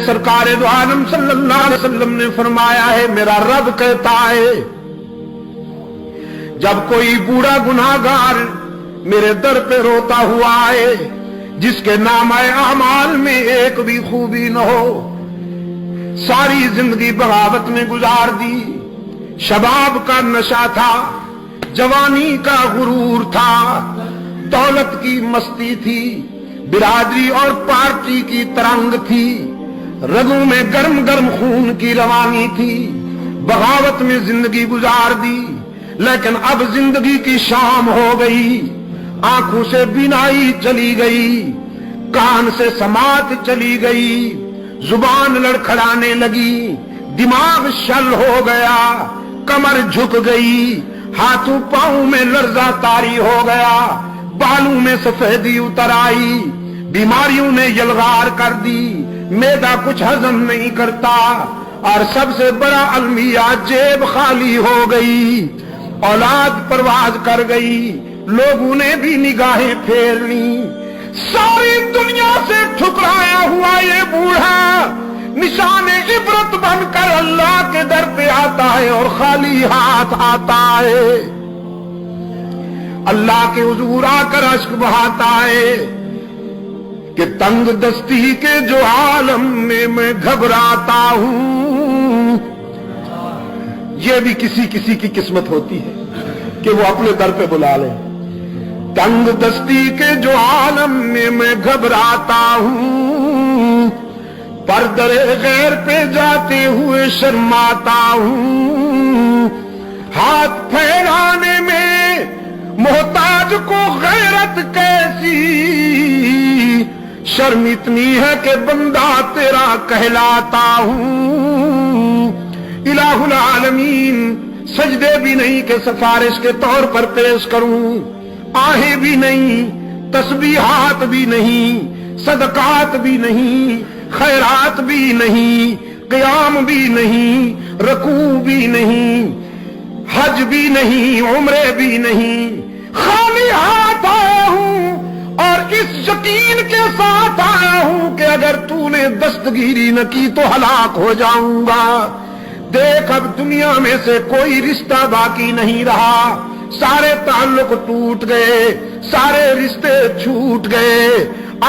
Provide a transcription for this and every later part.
سرکار دو عالم صلی اللہ علیہ وسلم نے فرمایا ہے، میرا رب کہتا ہے جب کوئی بوڑھا گناہگار میرے در پہ روتا ہوا آئے جس کے نامہ اعمال میں ایک بھی خوبی نہ ہو، ساری زندگی بغاوت میں گزار دی، شباب کا نشہ تھا، جوانی کا غرور تھا، دولت کی مستی تھی، برادری اور پارٹی کی ترنگ تھی، رگوں میں گرم گرم خون کی روانی تھی، بغاوت میں زندگی گزار دی، لیکن اب زندگی کی شام ہو گئی، آنکھوں سے بینائی چلی گئی، کان سے سماعت چلی گئی، زبان لڑکھڑانے لگی، دماغ شل ہو گیا، کمر جھک گئی، ہاتھوں پاؤں میں لرزہ طاری ہو گیا، بالوں میں سفیدی اتر آئی، بیماریوں نے یلغار کر دی، معدہ کچھ ہضم نہیں کرتا، اور سب سے بڑا المیہ جیب خالی ہو گئی، اولاد پرواز کر گئی، لوگوں نے بھی نگاہیں پھیر لی، ساری دنیا سے ٹھکرایا ہوا یہ بوڑھا نشان عبرت بن کر اللہ کے در پہ آتا ہے اور خالی ہاتھ آتا ہے، اللہ کے حضور آ کر اشک بہاتا ہے کہ تنگ دستی کے جو عالم میں گھبراتا ہوں، یہ بھی کسی کسی کی قسمت ہوتی ہے کہ وہ اپنے در پہ بلا لے، تنگ دستی کے جو عالم میں گھبراتا ہوں، پردر غیر پہ جاتے ہوئے شرماتا ہوں، ہاتھ پھیلانے میں محتاج کو غیرت کیسی، شرم اتنی ہے کہ بندہ تیرا کہلاتا ہوں، الہ العالمین سجدے بھی نہیں کہ سفارش کے طور پر پیش کروں، آہیں بھی نہیں، تسبیحات بھی نہیں، صدقات بھی نہیں، خیرات بھی نہیں، قیام بھی نہیں، رکوع بھی نہیں، حج بھی نہیں، عمرے بھی نہیں، خالی ہاتھ آیا ہوں اور اس یقین کے ساتھ آیا ہوں کہ اگر تو نے دستگیری نہ کی تو ہلاک ہو جاؤں گا۔ دیکھ اب دنیا میں سے کوئی رشتہ باقی نہیں رہا، سارے تعلق ٹوٹ گئے، سارے رشتے چھوٹ گئے،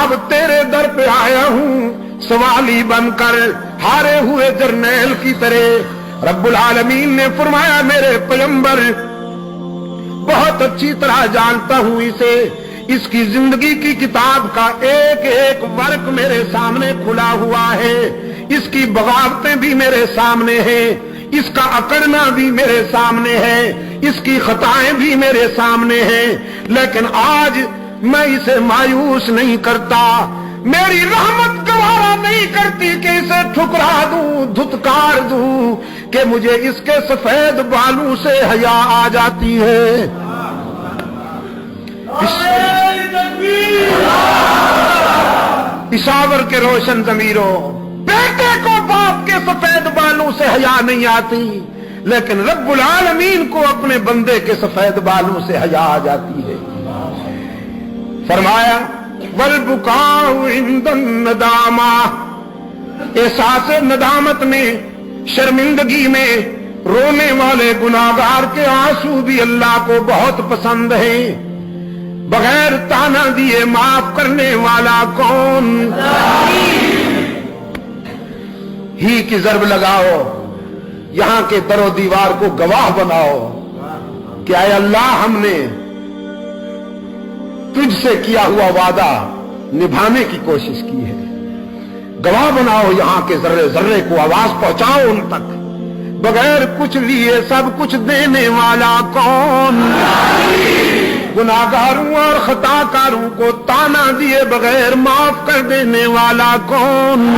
اب تیرے در پہ آیا ہوں سوالی بن کر، ہارے ہوئے جرنیل کی طرح۔ رب العالمین نے فرمایا میرے پیغمبر بہت اچھی طرح جانتا ہوں اسے، اس کی زندگی کی کتاب کا ایک ایک ورق میرے سامنے کھلا ہوا ہے، اس کی بغاوتیں بھی میرے سامنے ہیں، اس کا اکڑنا بھی میرے سامنے ہے، اس کی خطائیں بھی میرے سامنے ہیں، لیکن آج میں اسے مایوس نہیں کرتا، میری رحمت گوارا نہیں کرتی کہ اسے ٹھکرا دوں، دھتکار دوں، کہ مجھے اس کے سفید بالوں سے حیا آ جاتی ہے۔ پشاور کے روشن ضمیروں، بیٹے کو باپ کے سفید بالوں سے حیا نہیں آتی، لیکن رب العالمین کو اپنے بندے کے سفید بالوں سے حیا آ جاتی ہے۔ فرمایا والبکاء عند الندامہ، احساس ندامت میں، شرمندگی میں رونے والے گناہگار کے آنسو بھی اللہ کو بہت پسند ہیں، بغیر تانا دیے معاف کرنے والا کون؟ ہی کی ضرب لگاؤ، یہاں کے در و دیوار کو گواہ بناؤ کہ اے اللہ ہم نے تجھ سے کیا ہوا وعدہ نبھانے کی کوشش کی ہے، گواہ بناؤ یہاں کے ذرے ذرے کو، آواز پہنچاؤ ان تک، بغیر کچھ لیے سب کچھ دینے والا کون؟ گناہگاروں اور خطا کاروں کو تانا دیے بغیر معاف کر دینے والا کون؟